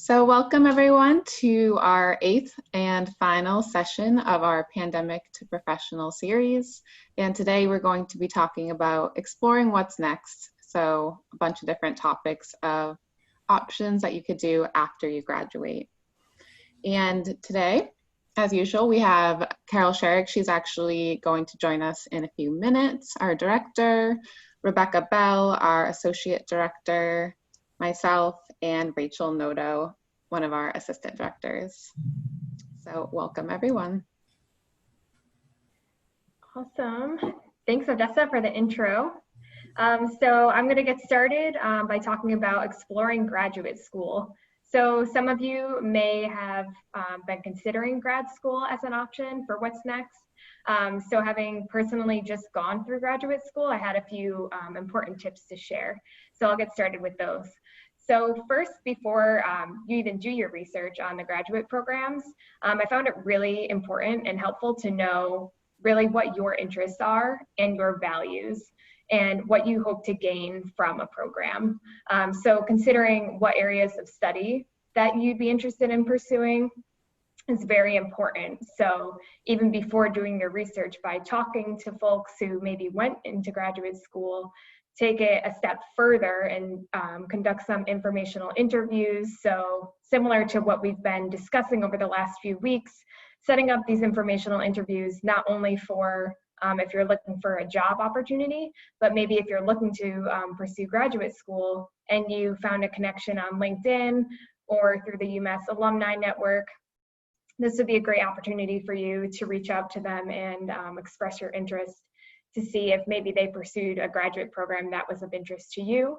So welcome everyone to our 8th and final session of our Pandemic to Professional series. And today we're going to be talking about exploring what's next. So a bunch of different topics of options that you could do after you graduate. And today, as usual, we have Carol Sherrick. She's actually going to join us in a few minutes. Our director, Rebecca Bell, our associate director, myself, and Rachel Noto, one of our assistant directors. So welcome everyone. Awesome. Thanks, Odessa, for the intro. So I'm going to get started by talking about exploring graduate school. So some of you may have been considering grad school as an option for what's next. So having personally just gone through graduate school, I had a few important tips to share. So I'll get started with those. So first, before you even do your research on the graduate programs, I found it really important and helpful to know really what your interests are and your values and what you hope to gain from a program. So considering what areas of study that you'd be interested in pursuing is very important. So even before doing your research, by talking to folks who maybe went into graduate school, take it a step further and conduct some informational interviews. So similar to what we've been discussing over the last few weeks, setting up these informational interviews, not only for if you're looking for a job opportunity, but maybe if you're looking to pursue graduate school and you found a connection on LinkedIn or through the UMass Alumni Network, this would be a great opportunity for you to reach out to them and express your interest to see if maybe they pursued a graduate program that was of interest to you.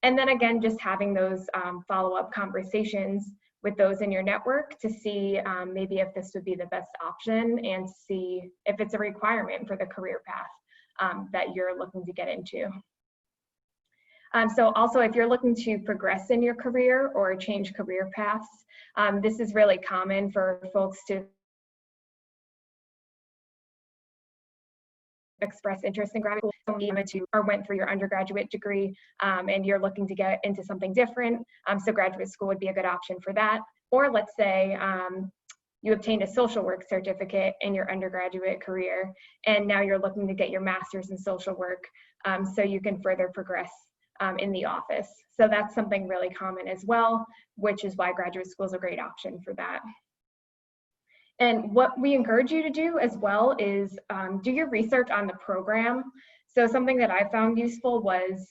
And then again, just having those follow-up conversations with those in your network to see maybe if this would be the best option and see if it's a requirement for the career path that you're looking to get into. So also, if you're looking to progress in your career or change career paths, this is really common for folks to express interest in graduate school, or went through your undergraduate degree and you're looking to get into something different. So graduate school would be a good option for that. Or let's say you obtained a social work certificate in your undergraduate career and now you're looking to get your master's in social work so you can further progress in the office. So that's something really common as well, which is why graduate school is a great option for that. And what we encourage you to do as well is do your research on the program. So something that I found useful was,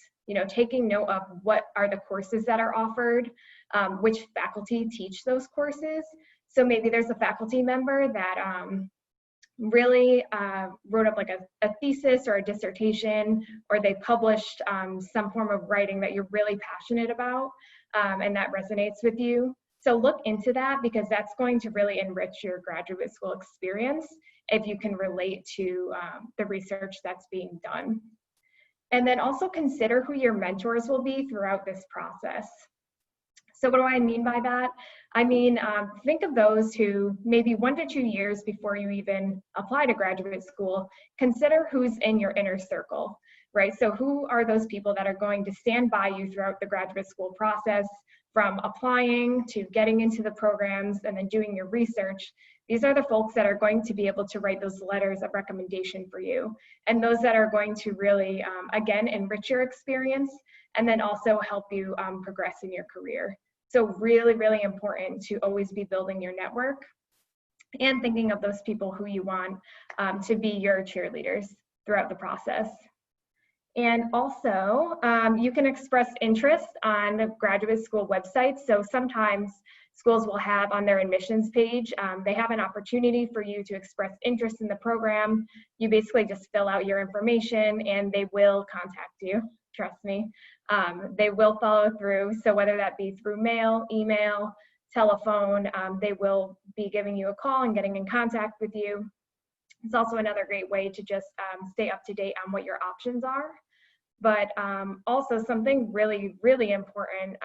taking note of what are the courses that are offered, which faculty teach those courses. So maybe there's a faculty member that really wrote up like a thesis or a dissertation, or they published some form of writing that you're really passionate about and that resonates with you. So look into that because that's going to really enrich your graduate school experience if you can relate to the research that's being done. And then also consider who your mentors will be throughout this process. So what do I mean by that? I mean, think of those who maybe 1 to 2 years before you even apply to graduate school, consider who's in your inner circle, right? So who are those people that are going to stand by you throughout the graduate school process, from applying to getting into the programs and then doing your research? These are the folks that are going to be able to write those letters of recommendation for you, and those that are going to really, again, enrich your experience and then also help you progress in your career. So really, really important to always be building your network and thinking of those people who you want to be your cheerleaders throughout the process. And also, you can express interest on the graduate school websites. So sometimes schools will have on their admissions page, they have an opportunity for you to express interest in the program. You basically just fill out your information and they will contact you, trust me. They will follow through. So whether that be through mail, email, telephone, they will be giving you a call and getting in contact with you. It's also another great way to just stay up to date on what your options are. But also something really, really important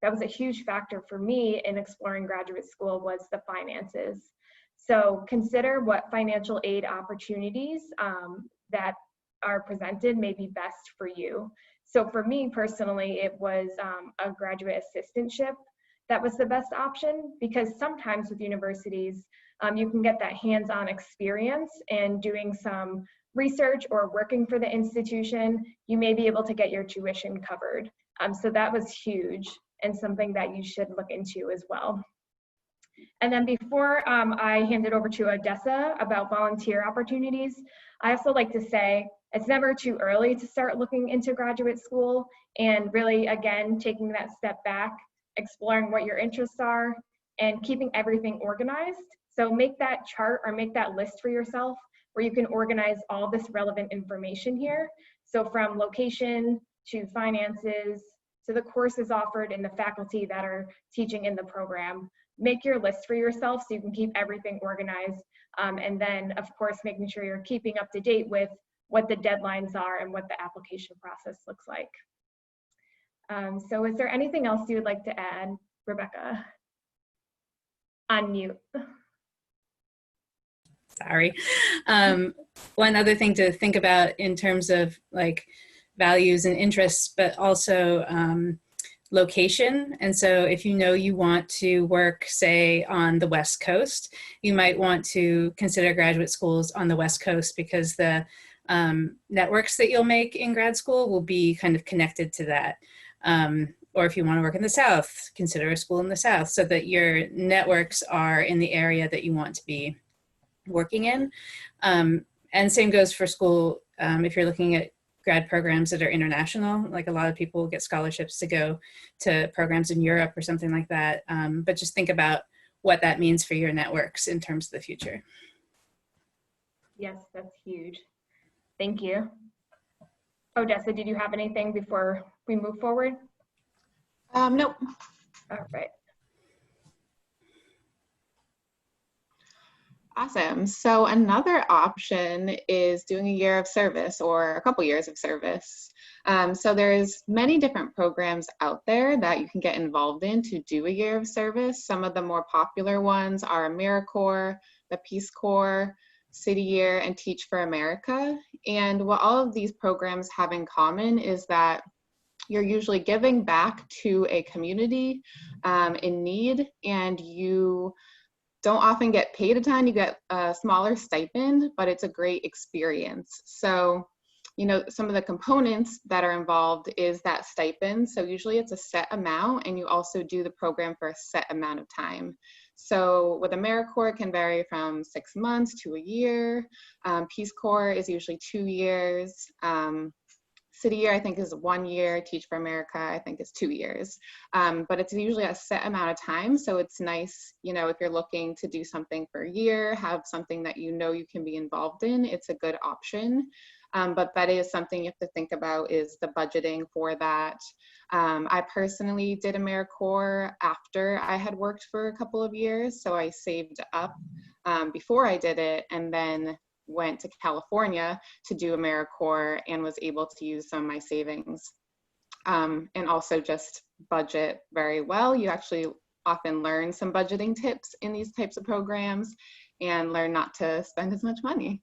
that was a huge factor for me in exploring graduate school was the finances. So consider what financial aid opportunities that are presented may be best for you. So for me personally, it was a graduate assistantship that was the best option, because sometimes with universities, you can get that hands-on experience and doing some research or working for the institution, you may be able to get your tuition covered. So that was huge and something that you should look into as well. And then before I hand it over to Odessa about volunteer opportunities, I also like to say it's never too early to start looking into graduate school, and really, again, taking that step back, exploring what your interests are, and keeping everything organized. So make that chart or make that list for yourself where you can organize all this relevant information here. So from location to finances to the courses offered and the faculty that are teaching in the program. Make your list for yourself so you can keep everything organized. And then, of course, making sure you're keeping up to date with what the deadlines are and what the application process looks like. So is there anything else you would like to add, Rebecca? On mute. Sorry. One other thing to think about in terms of like values and interests, but also location. And so if you know you want to work, say, on the West Coast, you might want to consider graduate schools on the West Coast, because the networks that you'll make in grad school will be kind of connected to that. Or if you want to work in the South, consider a school in the South, so that your networks are in the area that you want to be working in. And same goes for school. If you're looking at grad programs that are international, like a lot of people get scholarships to go to programs in Europe or something like that. But just think about what that means for your networks in terms of the future. Yes, that's huge. Thank you. Odessa, did you have anything before we move forward? Nope. All right. Awesome. So another option is doing a year of service or a couple years of service. So there's many different programs out there that you can get involved in to do a year of service. Some of the more popular ones are AmeriCorps, the Peace Corps, City Year, and Teach for America. And what all of these programs have in common is that you're usually giving back to a community in need, and you don't often get paid a ton. You get a smaller stipend, but it's a great experience. So, you know, some of the components that are involved is that stipend. So usually it's a set amount, and you also do the program for a set amount of time. So with AmeriCorps, it can vary from 6 months to a year. Peace Corps is usually 2 years. City Year, I think, is 1 year. Teach for America, I think, is 2 years. But it's usually a set amount of time. So it's nice, you know, if you're looking to do something for a year, have something that you know you can be involved in, it's a good option. But that is something you have to think about, is the budgeting for that. I personally did AmeriCorps after I had worked for a couple of years. So I saved up before I did it, and then went to California to do AmeriCorps and was able to use some of my savings. And also just budget very well. You actually often learn some budgeting tips in these types of programs and learn not to spend as much money.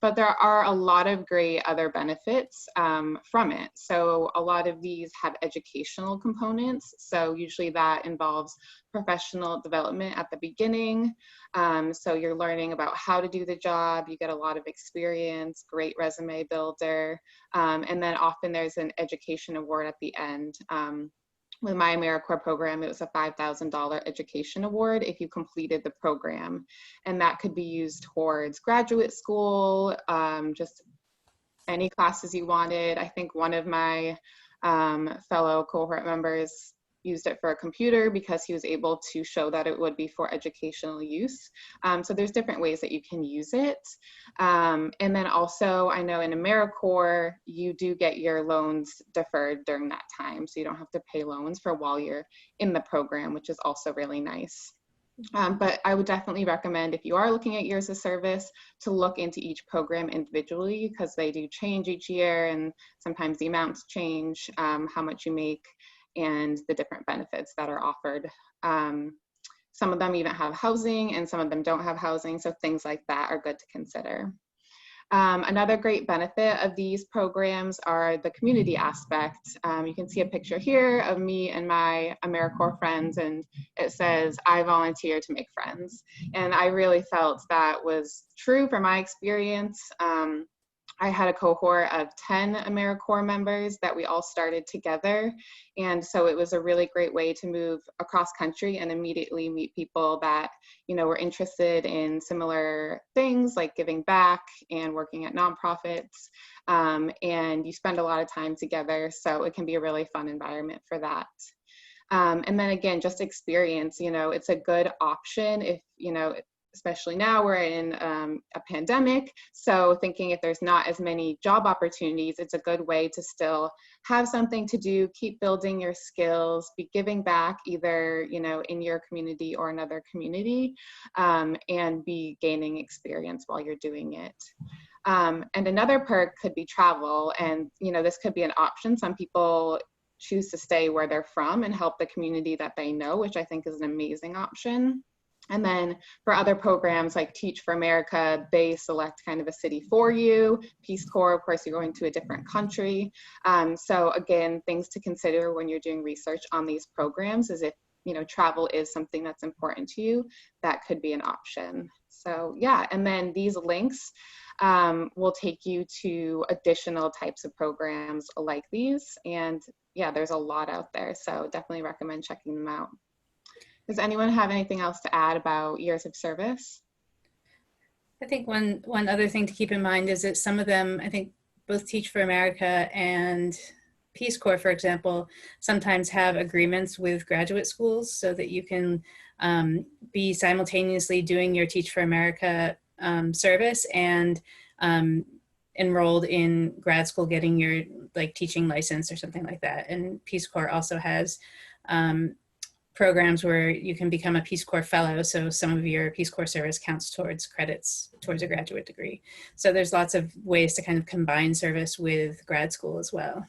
But there are a lot of great other benefits from it. So a lot of these have educational components. So usually that involves professional development at the beginning. So you're learning about how to do the job. You get a lot of experience, great resume builder. And then often there's an education award at the end. With my AmeriCorps program, it was a $5,000 education award if you completed the program. And that could be used towards graduate school, just any classes you wanted. I think one of my fellow cohort members used it for a computer because he was able to show that it would be for educational use. So there's different ways that you can use it. And then also, I know in AmeriCorps, you do get your loans deferred during that time. So you don't have to pay loans for while you're in the program, which is also really nice. But I would definitely recommend, if you are looking at years of service, to look into each program individually, because they do change each year, and sometimes the amounts change, how much you make, and the different benefits that are offered. Some of them even have housing, and some of them don't have housing, so things like that are good to consider. Another great benefit of these programs are the community aspect. You can see a picture here of me and my AmeriCorps friends, and it says, "I volunteer to make friends." And I really felt that was true from my experience. I had a cohort of 10 AmeriCorps members that we all started together. And so it was a really great way to move across country and immediately meet people that, were interested in similar things like giving back and working at nonprofits. And you spend a lot of time together. So it can be a really fun environment for that. And then again, just experience, it's a good option if, especially now we're in a pandemic. So thinking if there's not as many job opportunities, it's a good way to still have something to do, keep building your skills, be giving back either, in your community or another community, and be gaining experience while you're doing it. And another perk could be travel. And, this could be an option. Some people choose to stay where they're from and help the community that they know, which I think is an amazing option. And then for other programs like Teach for America, they select kind of a city for you. Peace Corps, of course, you're going to a different country. So again, things to consider when you're doing research on these programs is if, travel is something that's important to you, that could be an option. So yeah, and then these links will take you to additional types of programs like these. And yeah, there's a lot out there. So definitely recommend checking them out. Does anyone have anything else to add about years of service? I think one other thing to keep in mind is that some of them, I think both Teach for America and Peace Corps, for example, sometimes have agreements with graduate schools so that you can be simultaneously doing your Teach for America service and enrolled in grad school getting your teaching license or something like that. And Peace Corps also has programs where you can become a Peace Corps fellow, so some of your Peace Corps service counts towards credits towards a graduate degree. So there's lots of ways to kind of combine service with grad school as well.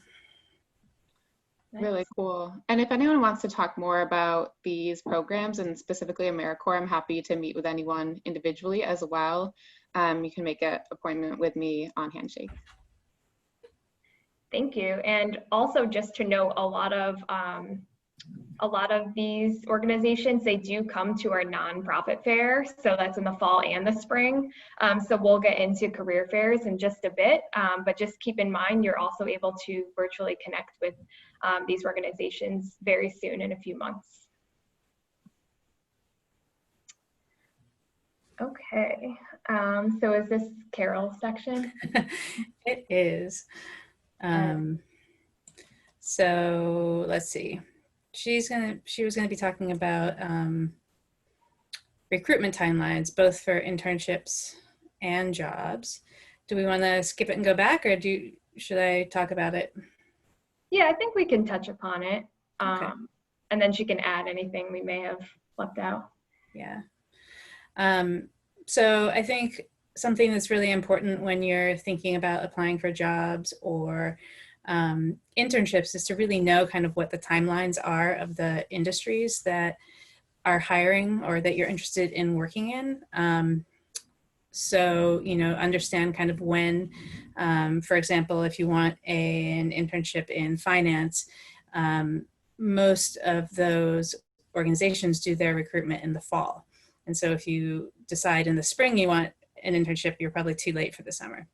Really cool. And if anyone wants to talk more about these programs and specifically AmeriCorps, I'm happy to meet with anyone individually as well. You can make an appointment with me on Handshake. Thank you. And also just to note, a lot of these organizations, they do come to our nonprofit fair. So that's in the fall and the spring. So we'll get into career fairs in just a bit, but just keep in mind, you're also able to virtually connect with these organizations very soon in a few months. Okay, so is this Carol's section? It is. So let's see. She was gonna be talking about recruitment timelines, both for internships and jobs. Do we want to skip it and go back, or should I talk about it? Yeah, I think we can touch upon it, Okay. and then she can add anything we may have left out. Yeah. So I think something that's really important when you're thinking about applying for jobs or internships is to really know kind of what the timelines are of the industries that are hiring or that you're interested in working in. So, understand kind of when, for example, if you want an internship in finance, most of those organizations do their recruitment in the fall. And so if you decide in the spring you want an internship, you're probably too late for the summer.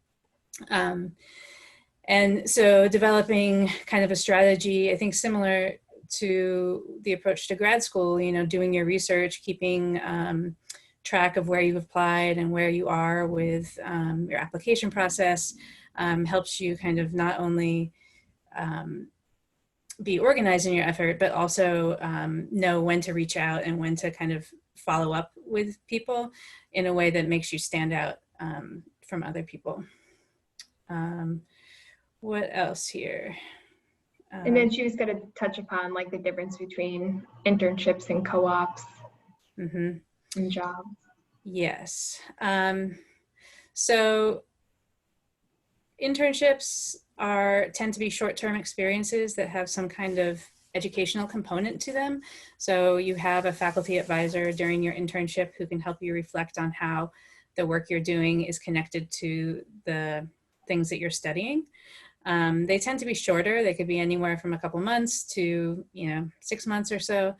And so developing kind of a strategy, I think similar to the approach to grad school, doing your research, keeping track of where you've applied and where you are with your application process helps you kind of not only be organized in your effort, but also know when to reach out and when to kind of follow up with people in a way that makes you stand out from other people. What else here? And then she was going to touch upon like the difference between internships and co-ops and jobs. Yes. So internships tend to be short-term experiences that have some kind of educational component to them. So you have a faculty advisor during your internship who can help you reflect on how the work you're doing is connected to the things that you're studying. They tend to be shorter. They could be anywhere from a couple months to, 6 months or so.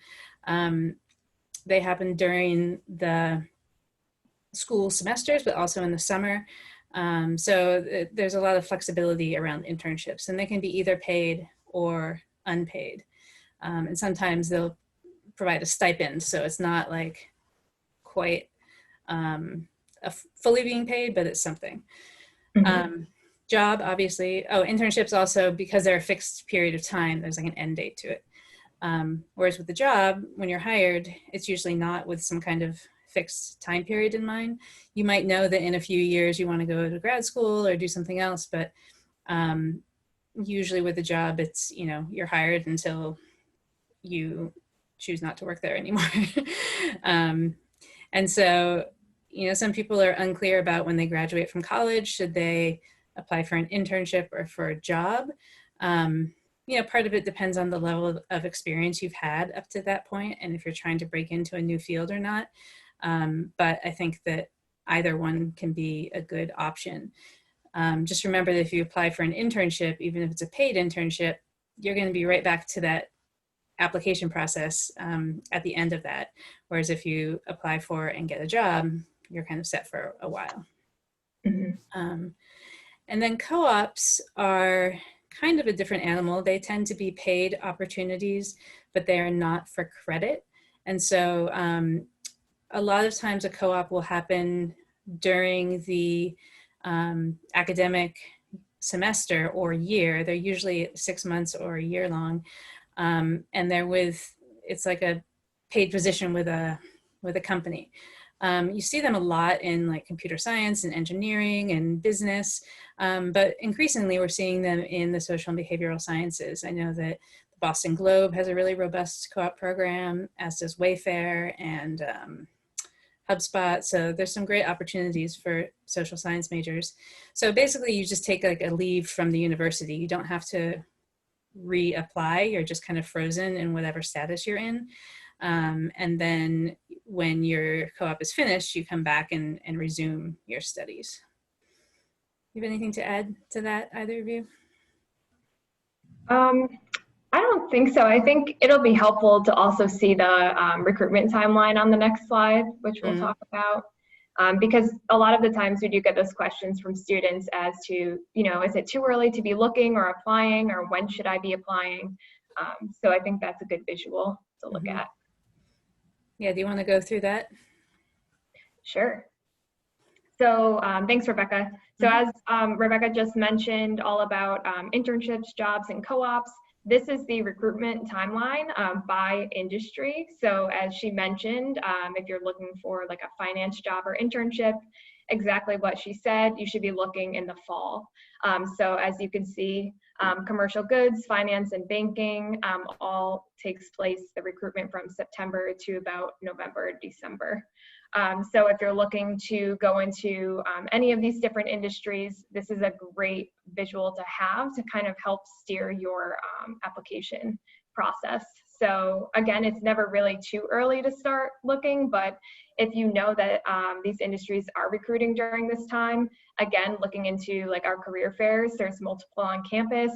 They happen during the school semesters, but also in the summer. So there's a lot of flexibility around internships, and they can be either paid or unpaid. And sometimes they'll provide a stipend, so it's not like quite fully being paid, but it's something. Mm-hmm. Job, obviously. Oh, internships also, because they're a fixed period of time, there's like an end date to it. Whereas with the job, when you're hired, it's usually not with some kind of fixed time period in mind. You might know that in a few years you want to go to grad school or do something else, but usually with a job, it's, you're hired until you choose not to work there anymore. And so, some people are unclear about when they graduate from college, should they apply for an internship or for a job? Part of it depends on the level of experience you've had up to that point, and if you're trying to break into a new field or not. But I think that either one can be a good option. Just remember that if you apply for an internship, even if it's a paid internship, you're going to be right back to that application process at the end of that. Whereas if you apply for and get a job, you're kind of set for a while. Mm-hmm. And then co-ops are kind of a different animal. They tend to be paid opportunities, but they are not for credit. And so a lot of times a co-op will happen during the academic semester or year. They're usually 6 months or a year long. And it's like a paid position with a company. You see them a lot in like computer science and engineering and business, but increasingly we're seeing them in the social and behavioral sciences. I know that the Boston Globe has a really robust co-op program, as does Wayfair and HubSpot. So there's some great opportunities for social science majors. So basically you just take like a leave from the university. You don't have to reapply. You're just kind of frozen in whatever status you're in. And then when your co-op is finished, you come back and resume your studies. You have anything to add to that, either of you? I don't think so. I think it'll be helpful to also see the recruitment timeline on the next slide, which we'll talk about. Because a lot of the times we do get those questions from students as to, is it too early to be looking or applying, or when should I be applying? So I think that's a good visual to look at. Yeah, do you want to go through that? Sure. So thanks, Rebecca. So as Rebecca just mentioned all about internships, jobs, and co-ops, this is the recruitment timeline by industry. So as she mentioned, if you're looking for like a finance job or internship, exactly what she said, you should be looking in the fall. So as you can see, commercial goods, finance, and banking all takes place, the recruitment from September to about November, December. So if you're looking to go into any of these different industries, this is a great visual to have to kind of help steer your application process. So again, it's never really too early to start looking, but if you know that these industries are recruiting during this time, again, looking into like our career fairs, there's multiple on campus,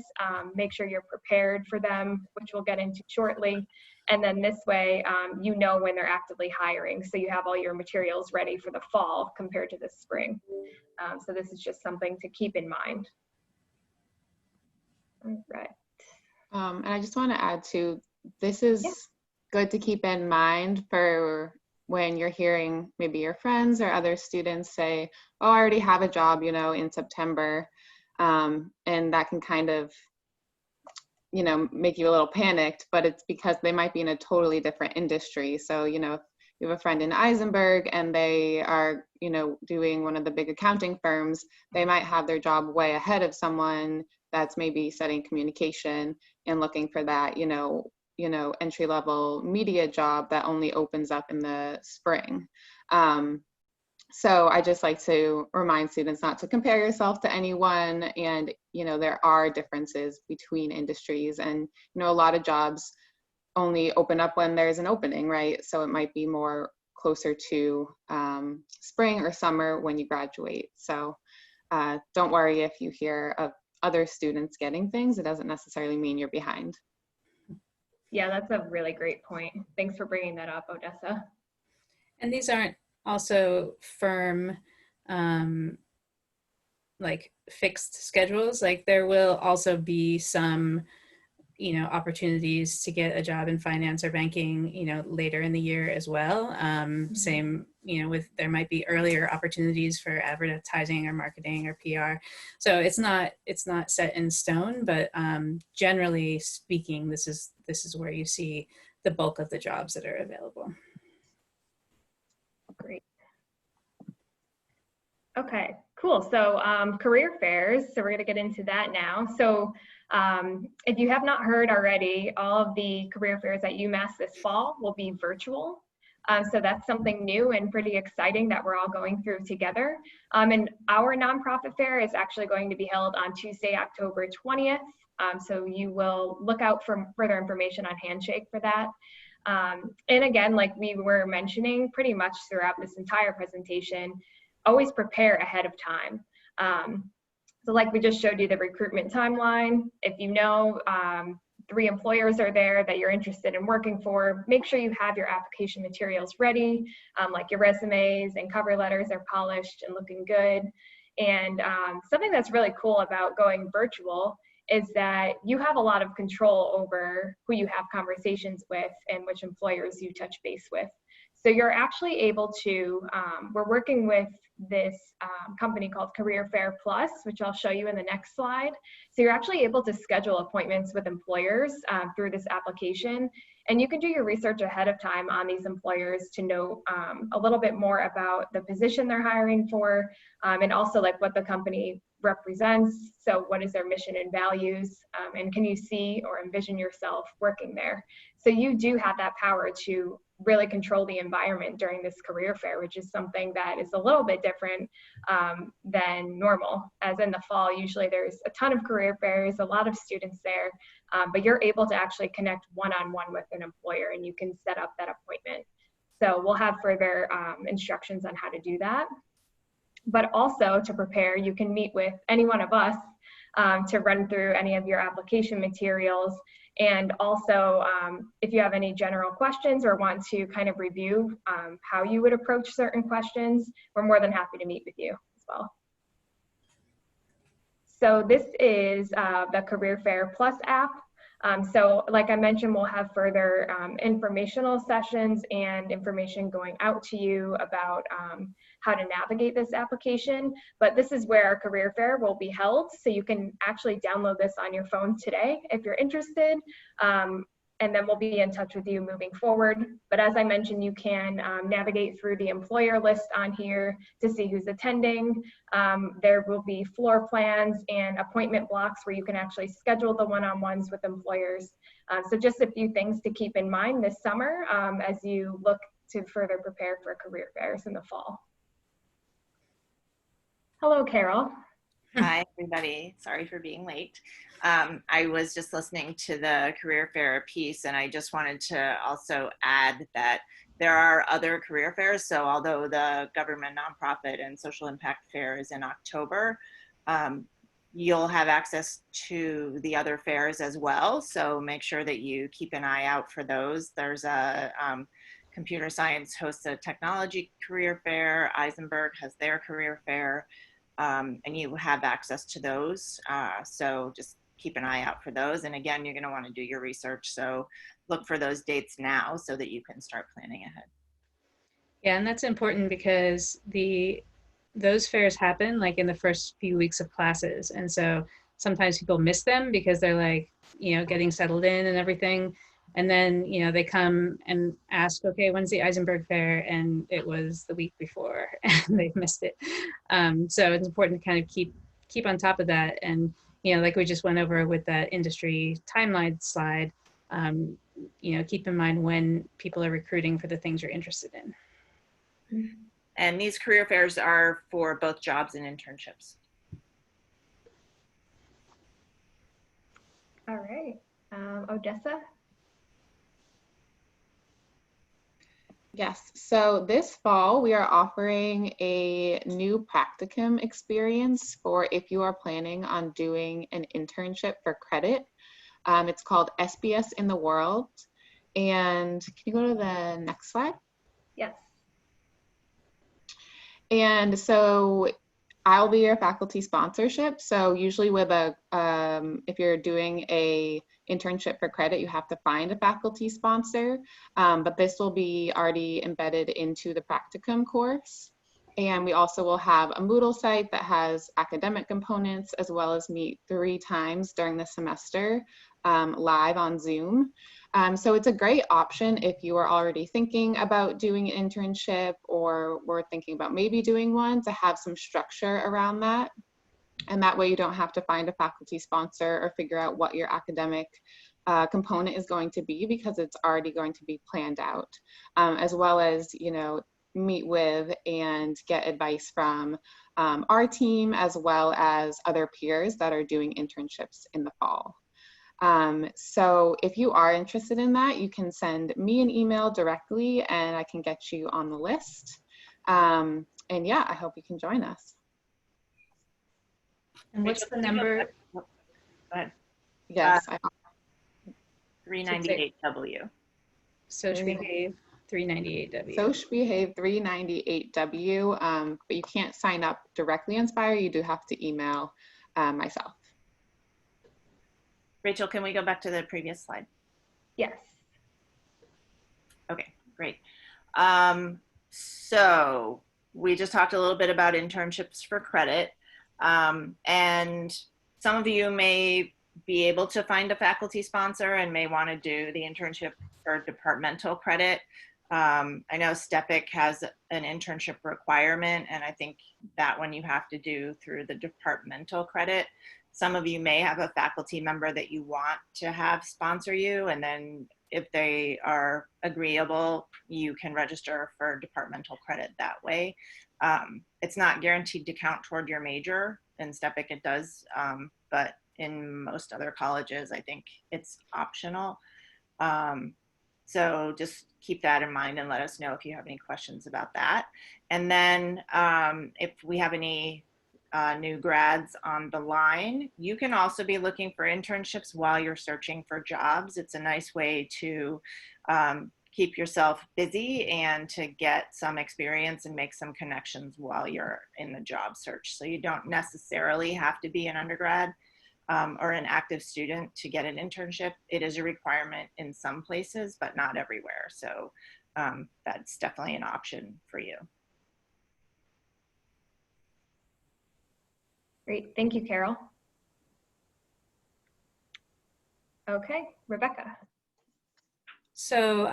make sure you're prepared for them, which we'll get into shortly. And then this way, you know when they're actively hiring, so you have all your materials ready for the fall compared to the spring. So this is just something to keep in mind. All right. And I just want to add too, this is good to keep in mind for when you're hearing maybe your friends or other students say, oh, I already have a job, in September. And that can kind of, make you a little panicked, but it's because they might be in a totally different industry. So, if you have a friend in Eisenberg and they are, doing one of the big accounting firms, they might have their job way ahead of someone that's maybe studying communication and looking for that, entry-level media job that only opens up in the spring. So I just like to remind students not to compare yourself to anyone. And, there are differences between industries, and, a lot of jobs only open up when there's an opening, right? So it might be more closer to spring or summer when you graduate. So don't worry if you hear of other students getting things. It doesn't necessarily mean you're behind. Yeah, that's a really great point. Thanks for bringing that up, Odessa. And these aren't also firm, like fixed schedules. Like there will also be some, opportunities to get a job in finance or banking, later in the year as well. Same, there might be earlier opportunities for advertising or marketing or PR. So it's not set in stone, but generally speaking, this is where you see the bulk of the jobs that are available. Great. Okay, cool. So career fairs, so we're gonna get into that now. So if you have not heard already, all of the career fairs at UMass this fall will be virtual. So that's something new and pretty exciting that we're all going through together. And our nonprofit fair is actually going to be held on Tuesday, October 20th. So you will look out for further information on Handshake for that. And again, like we were mentioning pretty much throughout this entire presentation, always prepare ahead of time. So like we just showed you the recruitment timeline, if you know 3 employers are there that you're interested in working for, make sure you have your application materials ready, like your resumes and cover letters are polished and looking good. And something that's really cool about going virtual is that you have a lot of control over who you have conversations with and which employers you touch base with. So you're actually able to, we're working with this company called Career Fair Plus, which I'll show you in the next slide. So you're actually able to schedule appointments with employers through this application. And you can do your research ahead of time on these employers to know a little bit more about the position they're hiring for, and also like what the company represents. So what is their mission and values, and can you see or envision yourself working there? So you do have that power to really control the environment during this career fair, which is something that is a little bit different than normal. As in the fall, usually there's a ton of career fairs, a lot of students there, but you're able to actually connect one-on-one with an employer and you can set up that appointment. So we'll have further instructions on how to do that. But also to prepare, you can meet with any one of us to run through any of your application materials. And also, if you have any general questions or want to kind of review how you would approach certain questions, we're more than happy to meet with you as well. So this is the Career Fair Plus app. So like I mentioned, we'll have further informational sessions and information going out to you about how to navigate this application. But this is where our career fair will be held. So you can actually download this on your phone today if you're interested. And then we'll be in touch with you moving forward. But as I mentioned, you can navigate through the employer list on here to see who's attending. There will be floor plans and appointment blocks where you can actually schedule the one-on-ones with employers. So just a few things to keep in mind this summer as you look to further prepare for career fairs in the fall. Hello, Carol. Hi, everybody. Sorry for being late. I was just listening to the career fair piece, and I just wanted to also add that there are other career fairs. So although the government, nonprofit, and social impact fair is in October, you'll have access to the other fairs as well. So make sure that you keep an eye out for those. There's a computer science hosts a technology career fair. Eisenberg has their career fair. And you have access to those. So just keep an eye out for those. And again, you're going to want to do your research. So look for those dates now so that you can start planning ahead. Yeah, and that's important because those fairs happen like in the first few weeks of classes. And so sometimes people miss them because they're like, getting settled in and everything. And then, they come and ask, okay, when's the Eisenberg Fair? And it was the week before and they've missed it. So it's important to kind of keep on top of that. And, like we just went over with that industry timeline slide, keep in mind when people are recruiting for the things you're interested in. And these career fairs are for both jobs and internships. All right, Odessa. Yes, so this fall we are offering a new practicum experience for if you are planning on doing an internship for credit. It's called SBS in the World. And can you go to the next slide? Yes. And so I'll be your faculty sponsorship. So usually with if you're doing a internship for credit, you have to find a faculty sponsor, but this will be already embedded into the practicum course. And we also will have a Moodle site that has academic components, as well as meet 3 times during the semester live on Zoom. So it's a great option if you are already thinking about doing an internship or were thinking about maybe doing one, to have some structure around that. And that way you don't have to find a faculty sponsor or figure out what your academic component is going to be, because it's already going to be planned out, as well as, you know, meet with and get advice from our team, as well as other peers that are doing internships in the fall. So if you are interested in that, you can send me an email directly and I can get you on the list. And yeah, I hope you can join us. And what's the number? Go ahead. Yes. 398W. Soch Behave 398W. Soch Behave 398W, but you can't sign up directly on Spire. You do have to email myself. Rachel, can we go back to the previous slide? Yes. Okay, great. So we just talked a little bit about internships for credit. And some of you may be able to find a faculty sponsor and may want to do the internship for departmental credit. I know STEPIC has an internship requirement, and I think that one you have to do through the departmental credit. Some of you may have a faculty member that you want to have sponsor you, and then if they are agreeable, you can register for departmental credit that way. It's not guaranteed to count toward your major. In STEPIC it does, but in most other colleges, I think it's optional. So just keep that in mind and let us know if you have any questions about that. And then if we have any new grads on the line, you can also be looking for internships while you're searching for jobs. It's a nice way to keep yourself busy and to get some experience and make some connections while you're in the job search. So you don't necessarily have to be an undergrad or an active student to get an internship. It is a requirement in some places, but not everywhere. So that's definitely an option for you. Great, thank you, Carol. Okay, Rebecca. So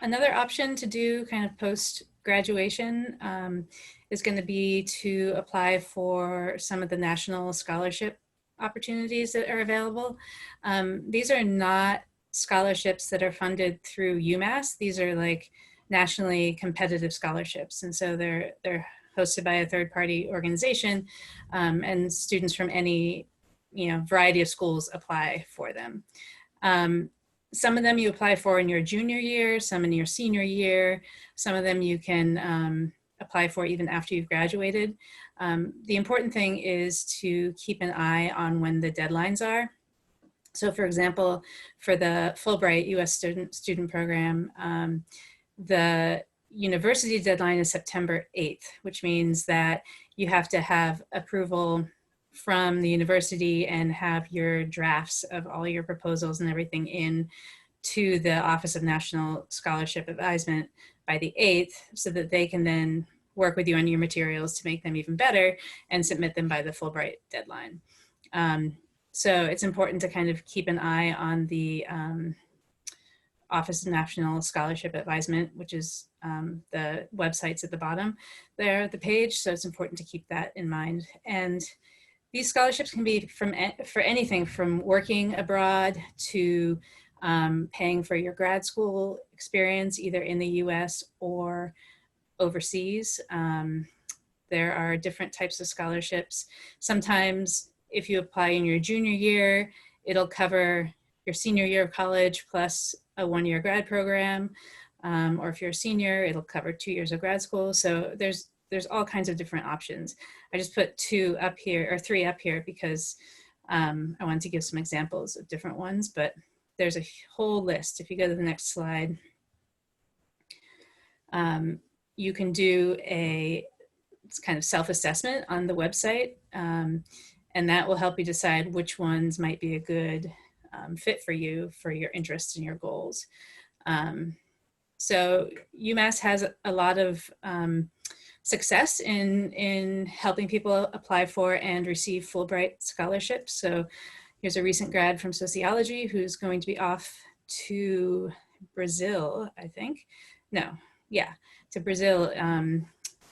another option to do kind of post-graduation is going to be to apply for some of the national scholarship opportunities that are available. These are not scholarships that are funded through UMass. These are like nationally competitive scholarships. And so they're hosted by a third-party organization, and students from any variety of schools apply for them. Some of them you apply for in your junior year, some in your senior year, some of them you can apply for even after you've graduated. The important thing is to keep an eye on when the deadlines are. So for example, for the Fulbright US student program, the university deadline is September 8th, which means that you have to have approval from the university and have your drafts of all your proposals and everything in to the Office of National Scholarship Advisement by the 8th, so that they can then work with you on your materials to make them even better and submit them by the Fulbright deadline. So it's important to kind of keep an eye on the Office of National Scholarship Advisement, which is the websites at the bottom there, the page. So it's important to keep that in mind. And these scholarships can be for anything from working abroad to paying for your grad school experience, either in the US or overseas. There are different types of scholarships. Sometimes if you apply in your junior year, it'll cover your senior year of college plus a one-year grad program. or if you're a senior, it'll cover 2 years of grad school. So there's all kinds of different options. I just put 2 up here, or 3 up here, because I wanted to give some examples of different ones, but there's a whole list. If you go to the next slide, you can do a kind of self-assessment on the website, and that will help you decide which ones might be a good fit for you, for your interests and your goals. So UMass has a lot of success in helping people apply for and receive Fulbright scholarships. So here's a recent grad from sociology who's going to be off to Brazil, I think. No, yeah, to Brazil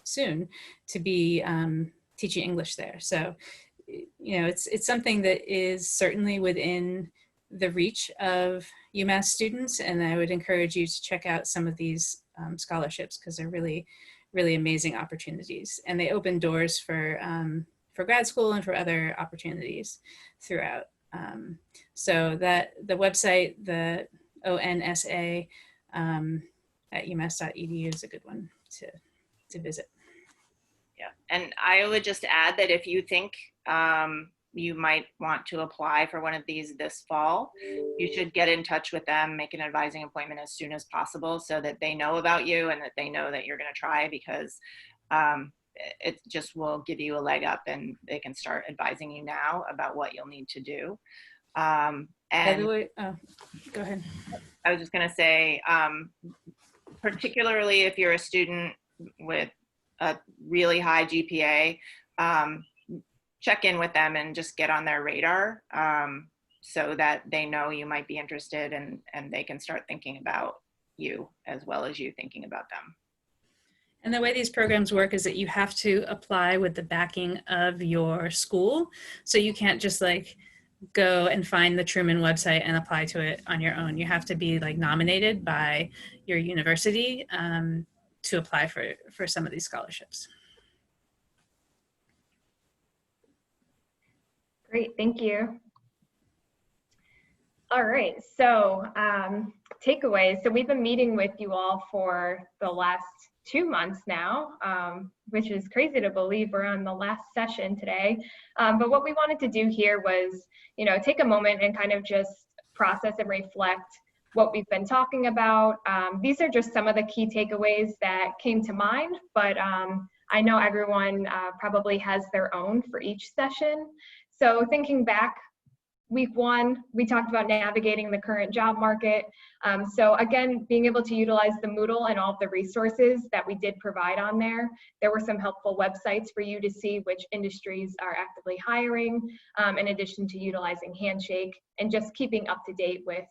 soon to be teaching English there. So, you know, it's something that is certainly within the reach of UMass students, and I would encourage you to check out some of these scholarships, because they're really, really amazing opportunities, and they open doors for grad school and for other opportunities throughout. So that the website, the ONSA at umass.edu is a good one to visit. Yeah, and I would just add that if you think you might want to apply for one of these this fall, you should get in touch with them, make an advising appointment as soon as possible, so that they know about you and that they know that you're going to try, because it just will give you a leg up, and they can start advising you now about what you'll need to do. And by the way, go ahead. I was just going to say, particularly if you're a student with a really high GPA, check in with them and just get on their radar, so that they know you might be interested, and they can start thinking about you as well as you thinking about them. And the way these programs work is that you have to apply with the backing of your school. So you can't just like go and find the Truman website and apply to it on your own. You have to be like nominated by your university to apply for some of these scholarships. Great, thank you. All right, so takeaways. So we've been meeting with you all for the last 2 months now, which is crazy to believe we're on the last session today. But what we wanted to do here was, you know, take a moment and kind of just process and reflect what we've been talking about. These are just some of the key takeaways that came to mind, but I know everyone probably has their own for each session. So thinking back, week 1, we talked about navigating the current job market. So again, being able to utilize the Moodle and all of the resources that we did provide on there. There were some helpful websites for you to see which industries are actively hiring, in addition to utilizing Handshake and just keeping up to date with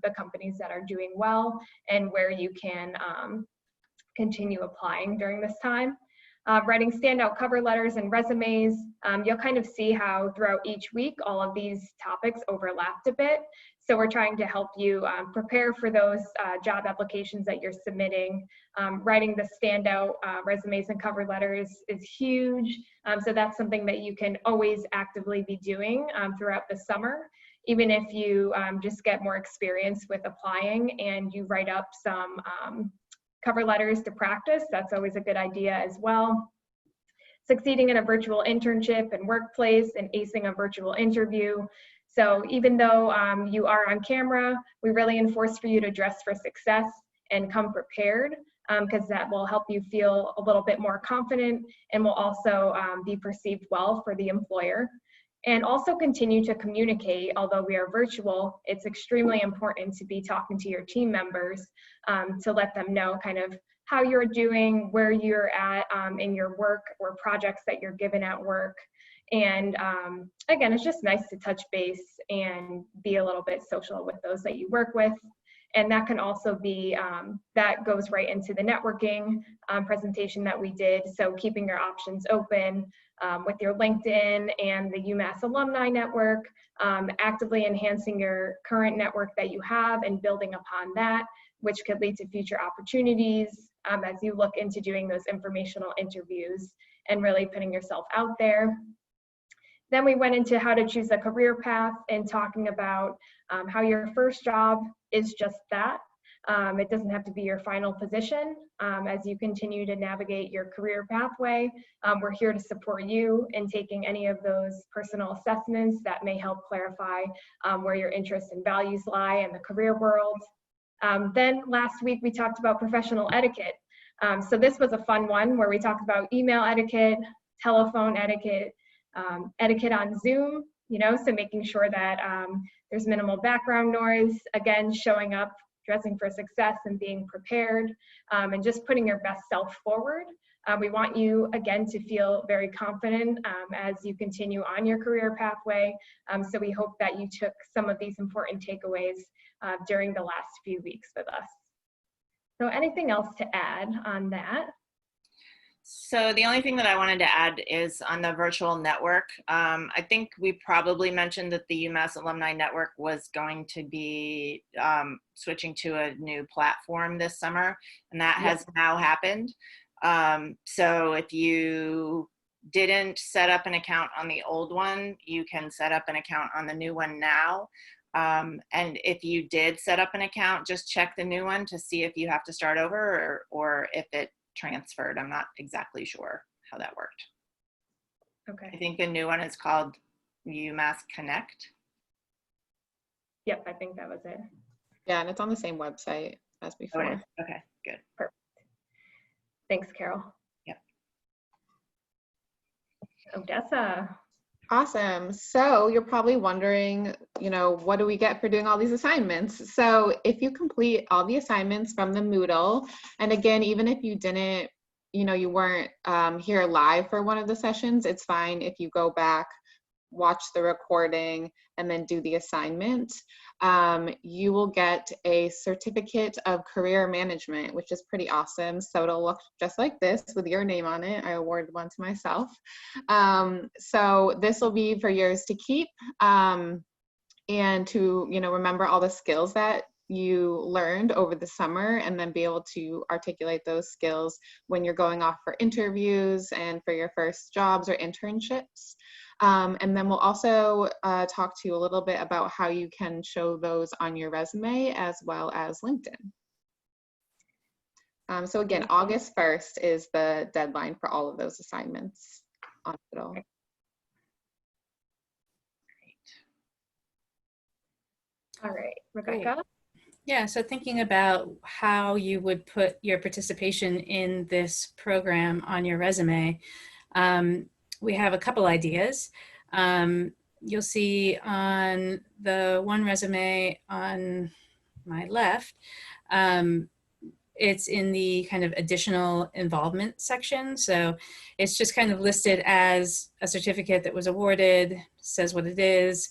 the companies that are doing well and where you can continue applying during this time. Writing standout cover letters and resumes. You'll kind of see how throughout each week all of these topics overlapped a bit. So we're trying to help you prepare for those job applications that you're submitting. Writing the standout resumes and cover letters is huge. So that's something that you can always actively be doing throughout the summer. Even if you just get more experience with applying and you write up some cover letters to practice, that's always a good idea as well. Succeeding in a virtual internship and workplace and acing a virtual interview. So even though you are on camera, we really enforce for you to dress for success and come prepared, because that will help you feel a little bit more confident and will also be perceived well for the employer. And also continue to communicate. Although we are virtual, it's extremely important to be talking to your team members to let them know kind of how you're doing, where you're at in your work or projects that you're given at work. And again, it's just nice to touch base and be a little bit social with those that you work with. And that can also be, that goes right into the networking presentation that we did. So keeping your options open with your LinkedIn and the UMass Alumni Network, actively enhancing your current network that you have and building upon that, which could lead to future opportunities as you look into doing those informational interviews and really putting yourself out there. Then we went into how to choose a career path and talking about how your first job is just that. It doesn't have to be your final position. As you continue to navigate your career pathway, we're here to support you in taking any of those personal assessments that may help clarify where your interests and values lie in the career world. Then last week we talked about professional etiquette. So this was a fun one where we talked about email etiquette, telephone etiquette, etiquette on Zoom, so making sure that there's minimal background noise, again, showing up, dressing for success and being prepared, and just putting your best self forward. We want you, again, to feel very confident as you continue on your career pathway. So we hope that you took some of these important takeaways during the last few weeks with us. So anything else to add on that? So the only thing that I wanted to add is on the virtual network. I think we probably mentioned that the UMass Alumni Network was going to be switching to a new platform this summer, and that has now happened. So if you didn't set up an account on the old one, you can set up an account on the new one now. And if you did set up an account, just check the new one to see if you have to start over or if it transferred. I'm not exactly sure how that worked. Okay. I think the new one is called UMass Connect. Yep, I think that was it. Yeah, and it's on the same website as before. Oh, it is. Okay, good. Perfect. Thanks, Carol. Yep. Odessa. Awesome. So you're probably wondering, what do we get for doing all these assignments? So if you complete all the assignments from the Moodle, and again, even if you didn't, you weren't here live for one of the sessions, it's fine if you go back, watch the recording, and then do the assignment. You will get a certificate of career management, which is pretty awesome. So it'll look just like this with your name on it. I awarded one to myself. So this will be for yours to keep and to, remember all the skills that you learned over the summer, and then be able to articulate those skills when you're going off for interviews and for your first jobs or internships. And then we'll also talk to you a little bit about how you can show those on your resume as well as LinkedIn. So again, August 1st is the deadline for all of those assignments on Moodle. All right, Rebecca. Great. Yeah, so thinking about how you would put your participation in this program on your resume, we have a couple ideas. You'll see on the one resume on my left, it's in the kind of additional involvement section. So it's just kind of listed as a certificate that was awarded, says what it is,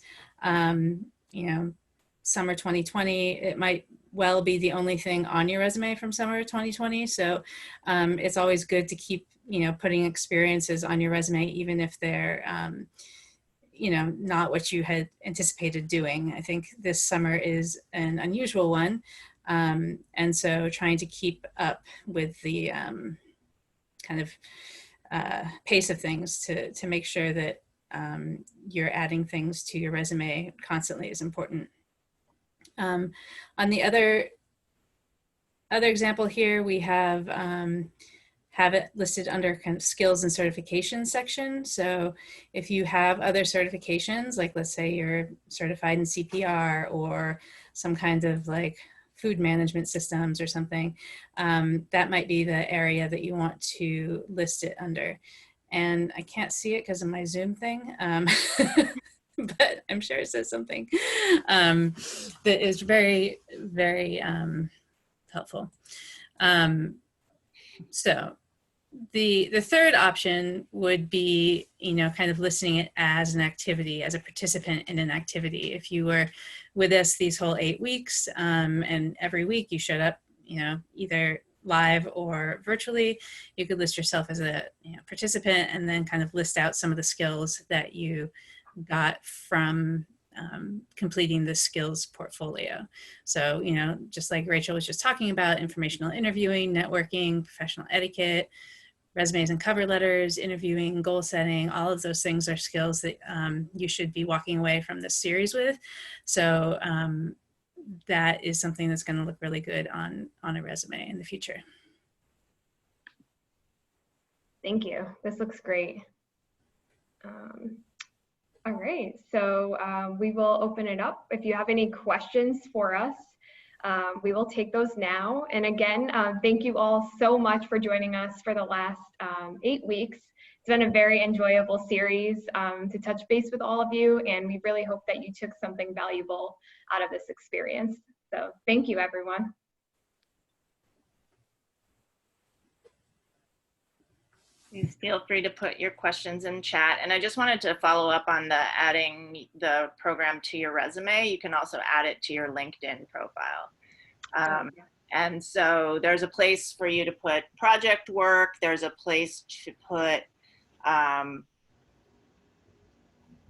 summer 2020, it might well be the only thing on your resume from summer 2020. So it's always good to keep, putting experiences on your resume, even if they're, not what you had anticipated doing. I think this summer is an unusual one. And so trying to keep up with the kind of pace of things to make sure that you're adding things to your resume constantly is important. On the other example here, we have it listed under kind of skills and certifications section. So if you have other certifications, like let's say you're certified in CPR or some kind of like food management systems or something, that might be the area that you want to list it under. And I can't see it because of my Zoom thing. But I'm sure it says something that is very, very helpful. So the third option would be, kind of listing it as an activity, as a participant in an activity. If you were with us these whole 8 weeks and every week you showed up, either live or virtually, you could list yourself as a participant and then kind of list out some of the skills that you got from completing the skills portfolio. So, just like Rachel was just talking about, informational interviewing, networking, professional etiquette, resumes and cover letters, interviewing, goal setting, all of those things are skills that you should be walking away from this series with. So that is something that's going to look really good on a resume in the future. Thank you. This looks great. All right, so we will open it up. If you have any questions for us, we will take those now. And again, thank you all so much for joining us for the last 8 weeks. It's been a very enjoyable series to touch base with all of you, and we really hope that you took something valuable out of this experience. So thank you, everyone. Please feel free to put your questions in chat. And I just wanted to follow up on the adding the program to your resume. You can also add it to your LinkedIn profile. And so there's a place for you to put project work. There's a place to put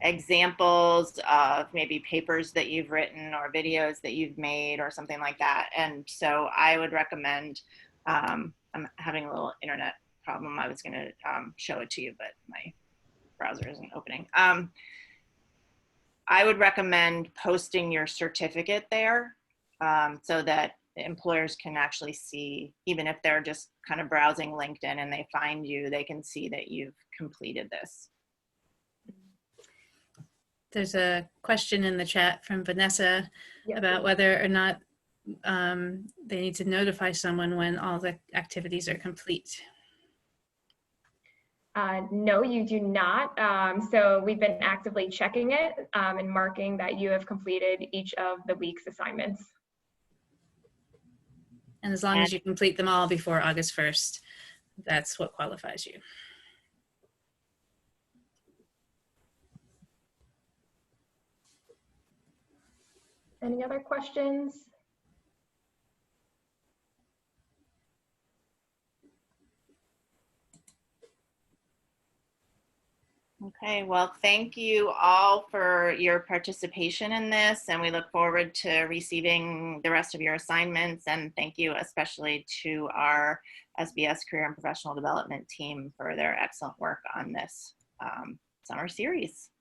examples of maybe papers that you've written or videos that you've made or something like that. And so I would recommend, I'm having a little internet problem. I was going to show it to you, but my browser isn't opening. I would recommend posting your certificate there so that the employers can actually see, even if they're just kind of browsing LinkedIn and they find you, they can see that you've completed this. There's a question in the chat from Vanessa about whether or not they need to notify someone when all the activities are complete. No, you do not. So we've been actively checking it and marking that you have completed each of the week's assignments. And as long as you complete them all before August 1st, that's what qualifies you. Any other questions? Okay, well, thank you all for your participation in this, and we look forward to receiving the rest of your assignments. And thank you especially to our SBS Career and Professional Development team for their excellent work on this summer series.